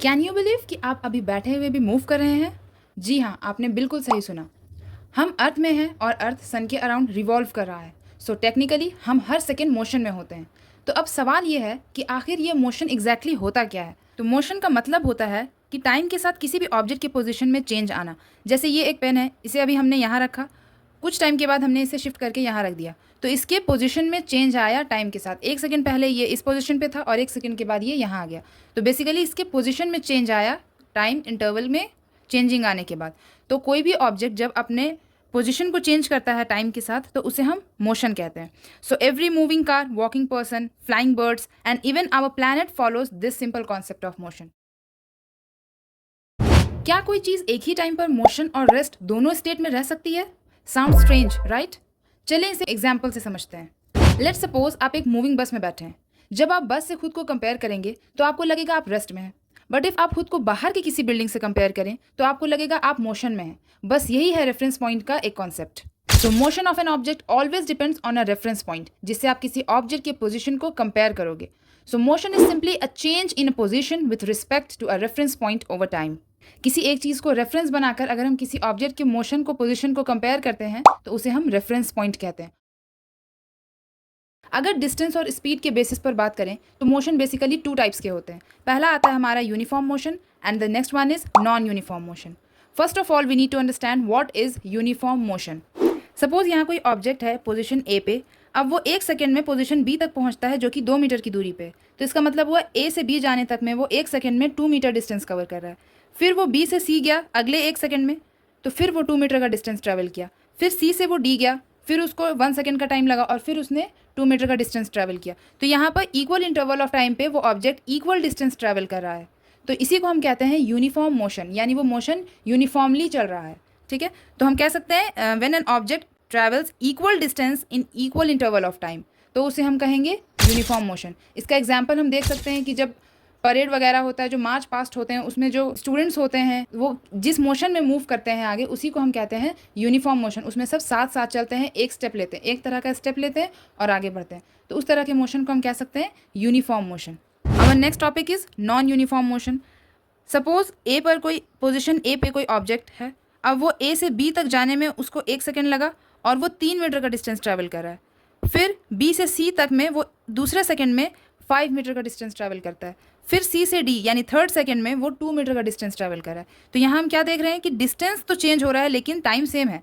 Can you believe कि आप अभी बैठे हुए भी मूव कर रहे हैं? जी हाँ, आपने बिल्कुल सही सुना। हम अर्थ में हैं और अर्थ सन के अराउंड रिवॉल्व कर रहा है। सो टेक्निकली हम हर सेकेंड मोशन में होते हैं। तो अब सवाल ये है कि आखिर ये मोशन एग्जैक्टली होता क्या है? तो मोशन का मतलब होता है कि टाइम के साथ किसी भी ऑब्जेक्ट के पोजीशन में चेंज आना। जैसे ये एक पेन है, इसे अभी हमने यहाँ रखा, कुछ टाइम के बाद हमने इसे शिफ्ट करके यहाँ रख दिया, तो इसके पोजीशन में चेंज आया टाइम के साथ। एक सेकंड पहले ये इस पोजीशन पे था और एक सेकंड के बाद ये यहाँ आ गया। तो बेसिकली इसके पोजीशन में चेंज आया टाइम इंटरवल में चेंजिंग आने के बाद। तो कोई भी ऑब्जेक्ट जब अपने पोजीशन को चेंज करता है टाइम के साथ तो उसे हम मोशन कहते हैं। So every moving car, walking person, flying birds and even our planet follows this simple concept of motion. क्या कोई चीज़ एक ही टाइम पर मोशन और रेस्ट दोनों स्टेट में रह सकती है? Sound strange, right? चलें इसे एग्जाम्पल से समझते हैं। लेट्स सपोज आप एक मूविंग बस में बैठे हैं। जब आप बस से खुद को कंपेयर करेंगे तो आपको लगेगा आप रेस्ट में हैं। बट इफ़ आप खुद को बाहर की किसी बिल्डिंग से कंपेयर करें तो आपको लगेगा आप मोशन में हैं। बस यही है रेफरेंस पॉइंट का एक कॉन्सेप्ट। तो motion of an object always depends on a reference point, जिससे आप किसी ऑब्जेक्ट के पोजिशन को कंपेयर करोगे। So motion is simply a change in a position with respect to a reference point over time. किसी एक चीज़ को रेफरेंस बनाकर अगर हम किसी ऑब्जेक्ट के मोशन को पोजीशन को कंपेयर करते हैं तो उसे हम रेफरेंस पॉइंट कहते हैं। अगर डिस्टेंस और स्पीड के बेसिस पर बात करें तो मोशन बेसिकली टू टाइप्स के होते हैं। पहला आता है हमारा uniform motion and the next one is non uniform motion. First of all we need to understand what is uniform motion. Suppose यहाँ कोई ऑब्जेक्ट है पोजीशन ए पे, अब वो एक सेकेंड में पोजीशन बी तक पहुँचता है जो कि 2 मीटर की दूरी पे। तो इसका मतलब हुआ ए से बी जाने तक में वो एक सेकेंड में 2 मीटर डिस्टेंस कवर कर रहा है। फिर वो बी से सी गया अगले एक सेकेंड में, तो फिर वो 2 मीटर का डिस्टेंस ट्रैवल किया। फिर सी से वो डी गया, फिर उसको 1 सेकेंड का टाइम लगा और फिर उसने 2 मीटर का डिस्टेंस ट्रैवल किया। तो यहाँ पर इक्वल इंटरवल ऑफ टाइम पे वो ऑब्जेक्ट इक्वल डिस्टेंस ट्रैवल कर रहा है। तो इसी को हम कहते हैं यूनिफॉर्म मोशन, यानी वो मोशन यूनिफॉर्मली चल रहा है। ठीक है, तो हम कह सकते हैं when an object travels equal distance in equal interval of time, तो उसे हम कहेंगे यूनिफॉर्म मोशन। इसका एग्जाम्पल हम देख सकते हैं कि जब परेड वगैरह होता है, जो मार्च पास्ट होते हैं, उसमें जो स्टूडेंट्स होते हैं वो जिस मोशन में मूव करते हैं आगे, उसी को हम कहते हैं यूनिफॉर्म मोशन। उसमें सब साथ साथ चलते हैं, एक स्टेप लेते हैं, एक तरह का स्टेप लेते हैं और आगे बढ़ते हैं। तो उस तरह के मोशन को हम कह सकते हैं uniform motion. Our next topic is non uniform motion. Suppose A पर कोई पोजिशन ए पे कोई ऑब्जेक्ट है, अब वो ए से बी तक जाने में उसको 1 सेकेंड लगा और वो 3 मीटर का डिस्टेंस ट्रैवल कर रहा है। फिर बी से सी तक में वो दूसरे सेकेंड में 5 मीटर का डिस्टेंस ट्रैवल करता है। फिर सी से डी यानी थर्ड सेकेंड में वो 2 मीटर का डिस्टेंस ट्रैवल कर रहा है। तो यहाँ हम क्या देख रहे हैं कि डिस्टेंस तो चेंज हो रहा है लेकिन टाइम सेम है।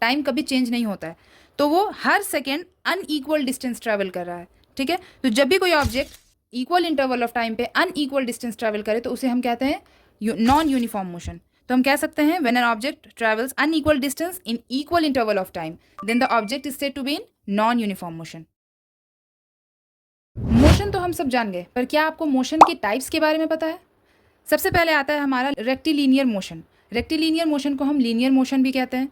टाइम कभी चेंज नहीं होता है, तो वो हर सेकेंड अनईक्वल डिस्टेंस ट्रैवल कर रहा है। ठीक है, तो जब भी कोई object equal interval of time पे अनईक्वल डिस्टेंस ट्रैवल करे तो उसे हम कहते हैं नॉन यूनिफॉर्म मोशन। तो हम कह सकते हैं when an object travels unequal distance in equal interval of time then the object is said to be in non uniform motion. Motion तो हम सब जान गए, पर क्या आपको मोशन के टाइप्स के बारे में पता है? सबसे पहले आता है हमारा रेक्टिलिनियर मोशन। रेक्टिलिनियर मोशन को हम लीनियर मोशन भी कहते हैं।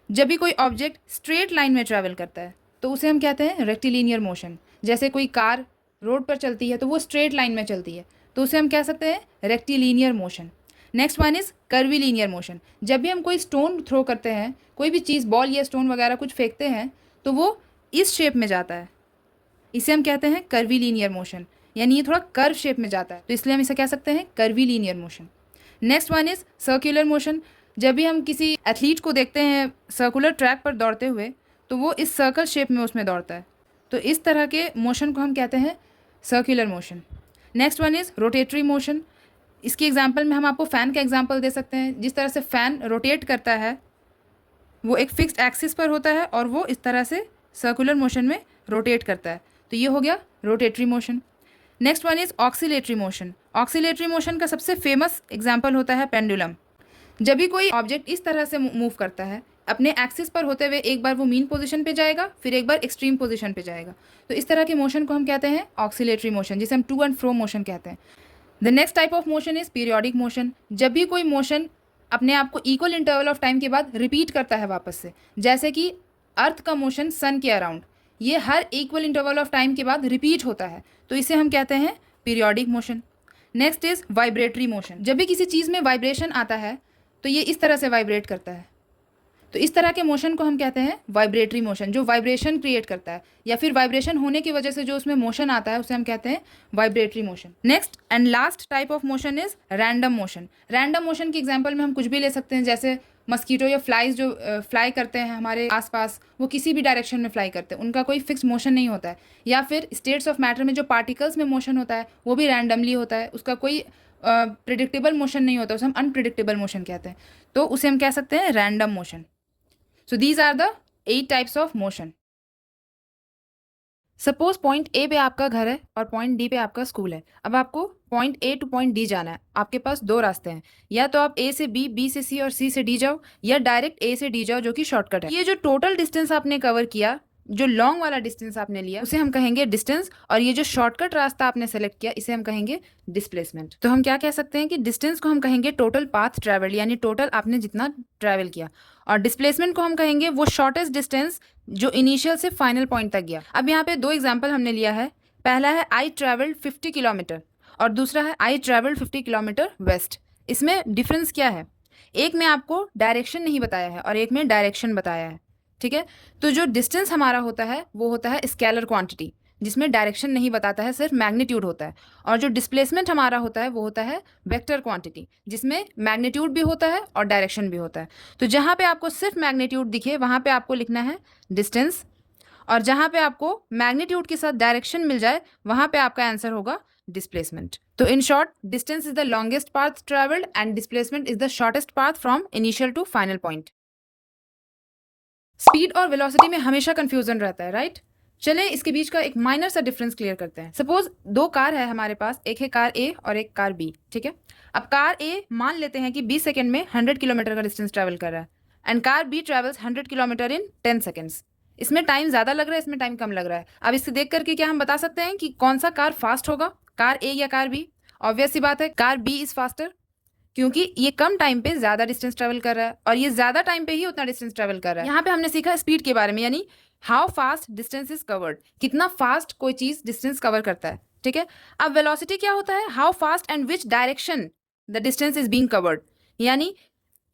जब भी कोई ऑब्जेक्ट स्ट्रेट लाइन में ट्रैवल करता है तो उसे हम कहते हैं रेक्टिलिनियर मोशन। जैसे कोई कार रोड पर चलती है तो वो स्ट्रेट लाइन में चलती है, तो उसे हम कह सकते हैं rectilinear motion. Next one is curvilinear motion. जब भी हम कोई स्टोन थ्रो करते हैं, कोई भी चीज़ बॉल या स्टोन वगैरह कुछ फेंकते हैं, तो वो इस शेप में जाता है, इसे हम कहते हैं कर्वीलिनियर मोशन, यानी ये थोड़ा कर्व शेप में जाता है, तो इसलिए हम इसे कह सकते हैं curvilinear motion. Next one is circular motion. जब भी हम किसी एथलीट को देखते हैं सर्कुलर ट्रैक पर दौड़ते हुए, तो वो इस सर्कल शेप में उसमें दौड़ता है, तो इस तरह के मोशन को हम कहते हैं circular motion. Next one is rotatory motion. इसकी एग्जांपल में हम आपको फ़ैन का एग्जांपल दे सकते हैं। जिस तरह से फ़ैन रोटेट करता है वो एक फिक्स्ड एक्सिस पर होता है और वो इस तरह से सर्कुलर मोशन में रोटेट करता है, तो ये हो गया rotatory motion. Next one is oscillatory motion. Oscillatory motion का सबसे फेमस एग्जांपल होता है पेंडुलम। जब भी कोई ऑब्जेक्ट इस तरह से मूव करता है अपने एक्सिस पर होते हुए, एक बार वो मीन पोजीशन पे जाएगा, फिर एक बार एक्सट्रीम पोजीशन पे जाएगा, तो इस तरह के मोशन को हम कहते हैं ऑक्सीलेटरी मोशन, जिसे हम टू एंड फ्रो मोशन कहते हैं। The next type of motion is periodic motion. जब भी कोई मोशन अपने आप को इक्वल इंटरवल ऑफ टाइम के बाद रिपीट करता है वापस से, जैसे कि अर्थ का मोशन सन के अराउंड, ये हर इक्वल इंटरवल ऑफ टाइम के बाद रिपीट होता है, तो इसे हम कहते हैं periodic motion. Next is vibratory motion. जब भी किसी चीज़ में वाइब्रेशन आता है तो ये इस तरह से वाइब्रेट करता है, तो इस तरह के मोशन को हम कहते हैं वाइब्रेटरी मोशन, जो वाइब्रेशन क्रिएट करता है, या फिर वाइब्रेशन होने की वजह से जो उसमें मोशन आता है उसे हम कहते हैं vibratory motion. Next and last type of motion is random motion. Random motion की एग्जांपल में हम कुछ भी ले सकते हैं, जैसे मस्कीटो या फ्लाइज जो फ्लाई करते हैं हमारे आसपास, वो किसी भी डायरेक्शन में फ्लाई करते हैं, उनका कोई फिक्स मोशन नहीं होता है। या फिर स्टेट्स ऑफ मैटर में जो पार्टिकल्स में मोशन होता है वो भी रैंडमली होता है, उसका कोई प्रिडिक्टेबल मोशन नहीं होता, उसे हम अनप्रिडिक्टेबल मोशन कहते हैं, तो उसे हम कह सकते हैं random motion. So these are the 8 types of motion. Suppose point A पे आपका घर है और पॉइंट डी पे आपका स्कूल है। अब आपको point A two point D जाना है। आपके पास दो रास्ते हैं, या तो आप ए से बी, बी से सी और सी से डी जाओ, या डायरेक्ट ए से डी जाओ जो कि शॉर्टकट है। ये जो टोटल डिस्टेंस आपने कवर किया, जो लॉन्ग वाला डिस्टेंस आपने लिया, उसे हम कहेंगे डिस्टेंस, और ये जो शॉर्टकट रास्ता आपने सेलेक्ट किया इसे हम कहेंगे डिस्प्लेसमेंट। तो हम क्या कह सकते हैं कि डिस्टेंस को हम कहेंगे टोटल पाथ ट्रैवल, यानी टोटल आपने जितना ट्रैवल किया, और डिस्प्लेसमेंट को हम कहेंगे वो शॉर्टेस्ट डिस्टेंस जो इनिशियल से फाइनल पॉइंट तक गया। अब यहाँ पे दो एग्जाम्पल हमने लिया है। पहला है आई ट्रैवल्ड 50 किलोमीटर और दूसरा है आई ट्रैवल्ड 50 किलोमीटर वेस्ट। इसमें डिफरेंस क्या है? एक में आपको डायरेक्शन नहीं बताया है और एक में डायरेक्शन बताया है, ठीक है। तो जो डिस्टेंस हमारा होता है वो होता है स्केलर क्वांटिटी, जिसमें डायरेक्शन नहीं बताता है, सिर्फ मैग्नीट्यूड होता है। और जो डिस्प्लेसमेंट हमारा होता है वो होता है वेक्टर क्वांटिटी, जिसमें मैग्नीट्यूड भी होता है और डायरेक्शन भी होता है। तो जहाँ पे आपको सिर्फ मैग्नीट्यूड दिखे वहाँ पे आपको लिखना है डिस्टेंस, और जहाँ पे आपको मैग्नीट्यूड के साथ डायरेक्शन मिल जाए वहाँ पे आपका आंसर होगा डिस्प्लेसमेंट। तो in short, distance is the longest path travelled and displacement is the shortest path from initial to final point. Speed और वेलोसिटी में हमेशा कंफ्यूजन रहता है, राइट? चलें इसके बीच का एक माइनर सा डिफरेंस क्लियर करते हैं। सपोज दो कार है हमारे पास, एक है कार ए और एक कार बी, ठीक है। अब कार ए मान लेते हैं कि 20 सेकंड में 100 किलोमीटर का डिस्टेंस ट्रैवल कर रहा है, and car B travels 100 kilometre in 10 seconds. इसमें टाइम ज़्यादा लग रहा है, इसमें टाइम कम लग रहा है। अब इससे देख करके क्या हम बता सकते हैं कि कौन सा कार फास्ट होगा, कार ए या कार बी? ऑब्वियस सी बात है, कार बी इज़ फास्टर, क्योंकि ये कम टाइम पे ज्यादा डिस्टेंस ट्रेवल कर रहा है और ये ज्यादा टाइम पे ही उतना डिस्टेंस ट्रेवल कर रहा है। यहाँ पे हमने सीखा स्पीड के बारे में, यानी how fast distance is covered, कितना फास्ट कोई चीज डिस्टेंस कवर करता है, ठीक है। अब वेलोसिटी क्या होता है? How fast and which direction the distance is being covered, यानी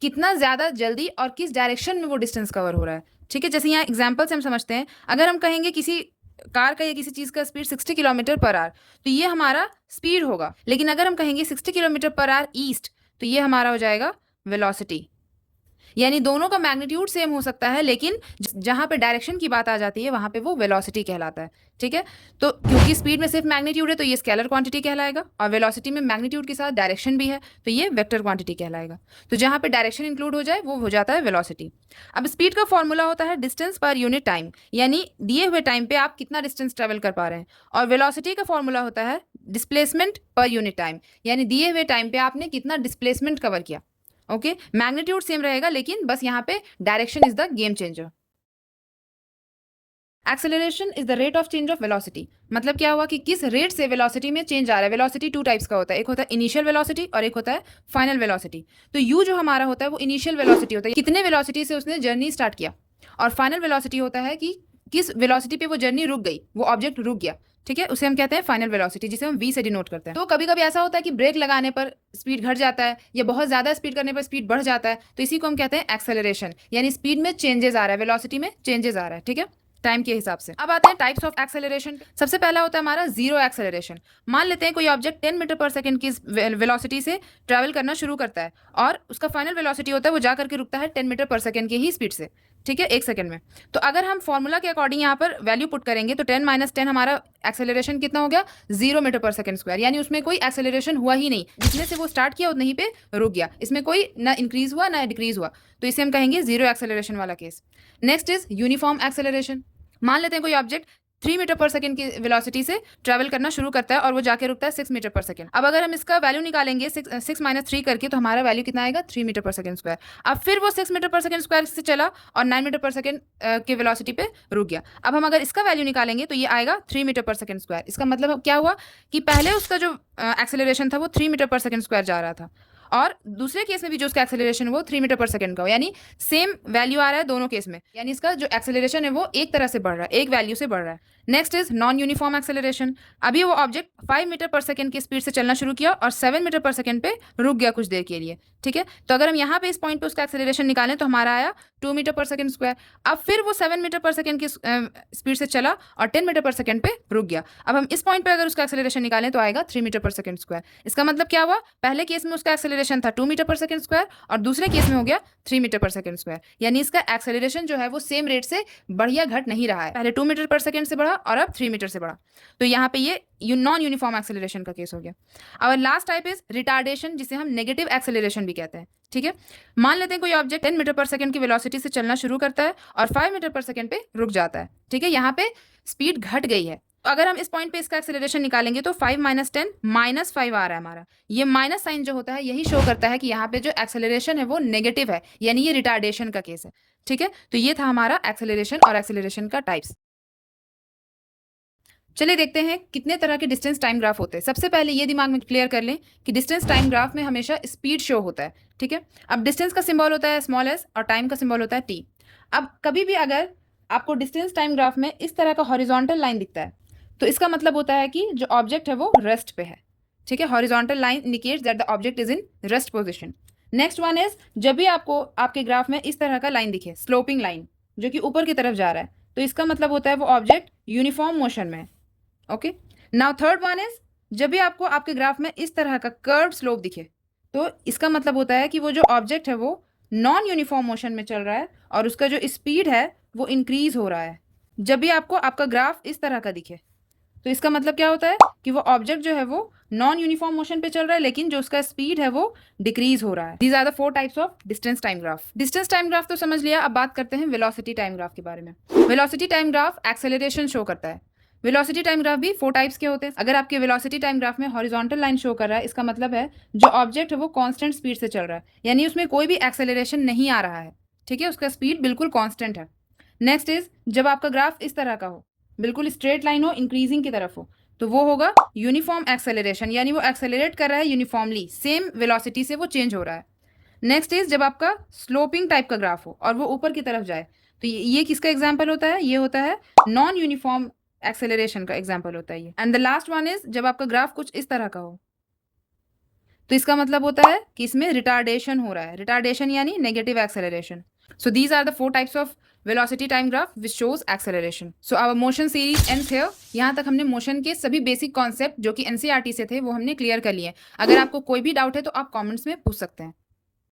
कितना ज्यादा जल्दी और किस डायरेक्शन में वो डिस्टेंस कवर हो रहा है, ठीक है। जैसे यहाँ एग्जाम्पल से हम समझते हैं, अगर हम कहेंगे किसी कार का या किसी चीज का स्पीड 60 किलोमीटर पर आवर, तो ये हमारा स्पीड होगा। लेकिन अगर हम कहेंगे 60 किलोमीटर पर आवर ईस्ट, तो ये हमारा हो जाएगा वेलोसिटी। यानी दोनों का मैग्नीट्यूड सेम हो सकता है, लेकिन जहां पे डायरेक्शन की बात आ जाती है वहां पे वो वेलोसिटी कहलाता है, ठीक है। तो क्योंकि स्पीड में सिर्फ मैग्नीट्यूड है तो ये स्केलर क्वांटिटी कहलाएगा, और वेलोसिटी में मैग्नीट्यूड के साथ डायरेक्शन भी है तो ये वेक्टर क्वांटिटी कहलाएगा। तो जहां पे डायरेक्शन इंक्लूड हो जाए वो हो जाता है वेलोसिटी। अब स्पीड का फॉर्मूला होता है डिस्टेंस पर यूनिट टाइम, यानी दिए हुए टाइम पे आप कितना डिस्टेंस ट्रेवल कर पा रहे हैं। और वेलोसिटी का फॉर्मूला होता है डिस्प्लेसमेंट पर यूनिट टाइम, यानी दिए हुए टाइम पे आपने कितना डिस्प्लेसमेंट कवर किया। ओके, मैग्नीट्यूड सेम रहेगा, लेकिन बस यहाँ पे direction is the game changer. Acceleration is the rate of change of velocity. मतलब क्या हुआ कि किस रेट से वेलोसिटी में चेंज आ रहा है। वेलोसिटी टू टाइप्स का होता है, एक होता है इनिशियल वेलोसिटी और एक होता है फाइनल वेलोसिटी। तो यू जो हमारा होता है वो इनिशियल वेलोसिटी होता है, कितने वेलोसिटी से उसने जर्नी स्टार्ट किया, और फाइनल वेलोसिटी होता है कि किस वेलोसिटी पे वो जर्नी रुक गई, वो ऑब्जेक्ट रुक गया, ठीक है। उसे हम कहते हैं फाइनल वेलोसिटी, जिसे हम v से डिनोट करते हैं। तो कभी कभी ऐसा होता है कि ब्रेक लगाने पर स्पीड घट जाता है या बहुत ज्यादा स्पीड करने पर स्पीड बढ़ जाता है, तो इसी को हम कहते हैं एक्सेलरेशन, यानी स्पीड में चेंजेस आ रहा है, वेलोसिटी में चेंजेस आ रहा है, ठीक है, टाइम के हिसाब से। अब आते हैं टाइप्स ऑफ एक्सेलरेशन। सबसे पहला होता है हमारा जीरो एक्सेलरेशन। मान लेते हैं कोई ऑब्जेक्ट 10 मीटर पर सेकंड की वेलोसिटी से ट्रैवल करना शुरू करता है और उसका फाइनल वेलोसिटी होता है वो जा करके रुकता है 10 मीटर पर सेकंड की ही स्पीड से, ठीक है, एक सेकंड में। तो अगर हम फॉर्मूला के अकॉर्डिंग यहाँ पर वैल्यू पुट करेंगे तो 10 - 10 हमारा एक्सेलरेशन कितना हो गया? 0 मीटर पर सेकंड स्क्वायर, यानी उसमें कोई एक्सेलरेशन हुआ ही नहीं, जितने से वो स्टार्ट किया उतने ही पे रुक गया, इसमें कोई ना इंक्रीज हुआ ना डिक्रीज हुआ, तो इसे हम कहेंगे जीरो एक्सेलरेशन वाला case. Next is uniform acceleration. मान लेते हैं कोई ऑब्जेक्ट 3 मीटर पर सेकंड की वेलोसिटी से ट्रैवल करना शुरू करता है और वो जाके रुकता है 6 मीटर पर सेकंड। अब अगर हम इसका वैल्यू निकालेंगे 6 - 3 करके, तो हमारा वैल्यू कितना आएगा? 3 मीटर पर सेकंड स्क्वायर। अब फिर वो 6 मीटर पर सेकंड स्क्वायर से चला और 9 मीटर पर सेकंड के वेलोसिटी पे रुक गया। अब हम अगर इसका वैल्यू निकालेंगे तो ये आएगा 3 मीटर पर सेकंड स्क्वायर। इसका मतलब क्या हुआ कि पहले उसका जो एक्सेलरेशन था वो 3 मीटर पर सेकंड स्क्वायर जा रहा था, और दूसरे केस में भी जो उसका एक्सेलरेशन है वो 3 मीटर पर सेकंड का हो, यानी सेम वैल्यू आ रहा है दोनों केस में, यानी इसका जो एक्सेलरेशन है वो एक तरह से बढ़ रहा है, एक वैल्यू से बढ़ रहा है। Next is non uniform acceleration. अभी वो ऑब्जेक्ट 5 मीटर पर सेकंड की स्पीड से चलना शुरू किया और 7 मीटर पर सेकंड पे रुक गया कुछ देर के लिए, ठीक है। तो अगर हम यहाँ पे इस पॉइंट पे उसका एक्सेलरेशन निकालें तो हमारा आया 2 मीटर पर सेकंड स्क्वायर। अब फिर वो 7 मीटर पर सेकंड की स्पीड से चला और 10 मीटर पर सेकंड पे रुक गया। अब हम इस पॉइंट पे अगर उसका एक्सेलरेशन निकालें तो आएगा 3 मीटर पर सेकंड स्क्वायर। इसका मतलब क्या हुआ, पहले केस में उसका एक्सेलरेशन था 2 मीटर पर सेकंड स्क्वायर और दूसरे केस में हो गया 3 मीटर पर सेकंड स्क्वायर। यानी इसका एक्सेलरेशन जो है वो सेम रेट से बढ़िया घट नहीं रहा है, पहले 2 मीटर पर सेकंड से बढ़ा और अब 3 मीटर से बढ़ा। तो यहाँ पे ये नॉन यूनिफॉर्म एक्सेलरेशन का केस हो गया। और लास्ट टाइप इज रिटार्डेशन, जिसे हम नेगेटिव एक्सेलरेशन भी कहते हैं, ठीक है। मान लेते हैं कोई ऑब्जेक्ट 10 मीटर पर सेकंड की वेलोसिटी से चलना शुरू करता है और 5 मीटर पर सेकंड पे रुक जाता है, ठीक है। यहाँ पे स्पीड घट गई है। तो अगर हम इस पॉइंट पे इसका एक्सेलरेशन निकालेंगे तो 5 माइनस 10 माइनस 5 आ रहा है हमारा। ये माइनस साइन जो होता है यही शो करता है कि यहाँ पे जो एक्सेलरेशन है वो नेगेटिव है, यानी ये रिटार्डेशन का केस है, ठीक है। तो ये था हमारा एक्सेलरेशन और एक्सेलरेशन का टाइप्स। चलिए देखते हैं कितने तरह के डिस्टेंस टाइम ग्राफ होते हैं। सबसे पहले ये दिमाग में क्लियर कर लें कि डिस्टेंस टाइम ग्राफ में हमेशा स्पीड शो होता है, ठीक है। अब डिस्टेंस का सिंबल होता है स्मॉल एस और टाइम का सिंबल होता है टी। अब कभी भी अगर आपको डिस्टेंस टाइम ग्राफ में इस तरह का हॉरिजॉन्टल लाइन दिखता है तो इसका मतलब होता है कि जो ऑब्जेक्ट है वो रेस्ट पे है, ठीक है। Horizontal line indicates that the object is in rest position. Next one is, जब भी आपको आपके ग्राफ में इस तरह का लाइन दिखे, स्लोपिंग लाइन जो कि ऊपर की तरफ जा रहा है, तो इसका मतलब होता है वो ऑब्जेक्ट यूनिफॉर्म मोशन में है, okay. Now third one is, जब भी आपको आपके ग्राफ में इस तरह का कर्व स्लोप दिखे तो इसका मतलब होता है कि वो जो ऑब्जेक्ट है वो नॉन यूनिफॉर्म मोशन में चल रहा है और उसका जो स्पीड है वो इंक्रीज हो रहा है। जब भी आपको आपका ग्राफ इस तरह का दिखे तो इसका मतलब क्या होता है कि वो ऑब्जेक्ट जो है वो नॉन यूनिफॉर्म मोशन पे चल रहा है, लेकिन जो उसका स्पीड है वो डिक्रीज हो रहा है। These are the 4 types of distance time graph. Distance time graph तो समझ लिया, अब बात करते हैं वेलोसिटी टाइम ग्राफ के बारे में। Velocity time graph acceleration show करता है। वेलोसिटी टाइम ग्राफ भी 4 टाइप्स के होते हैं। अगर आपके वेलोसिटी टाइम ग्राफ में हॉरिजॉन्टल लाइन शो कर रहा है, इसका मतलब है जो ऑब्जेक्ट है वो कांस्टेंट स्पीड से चल रहा है, यानी उसमें कोई भी एक्सेलरेशन नहीं आ रहा है, ठीक है। उसका स्पीड बिल्कुल कांस्टेंट है। नेक्स्ट इज, जब आपका ग्राफ इस तरह का हो, बिल्कुल स्ट्रेट लाइन हो, इंक्रीजिंग की तरफ हो, तो वो होगा यूनिफॉर्म एक्सेलरेशन, यानी वो एक्सेलरेट कर रहा है यूनिफॉर्मली, सेम वेलोसिटी से वो चेंज हो रहा है। नेक्स्ट इज, जब आपका स्लोपिंग टाइप का ग्राफ हो और वो ऊपर की तरफ जाए, तो ये किसका एग्जाम्पल होता है, ये होता है नॉन यूनिफॉर्म एक्सेलरेशन का एग्जाम्पल होता है ये। And the last one is, जब आपका ग्राफ कुछ इस तरह का हो तो इसका मतलब होता है कि इसमें रिटार्डेशन हो रहा है। रिटार्डेशन यानी negative acceleration. So these are the 4 types of velocity time graph which shows acceleration. So our motion series ends here. यहाँ तक हमने मोशन के सभी बेसिक कॉन्सेप्ट जो कि एनसीईआरटी से थे वो हमने क्लियर कर लिए। अगर आपको कोई भी डाउट है तो आप कमेंट्स में पूछ सकते हैं।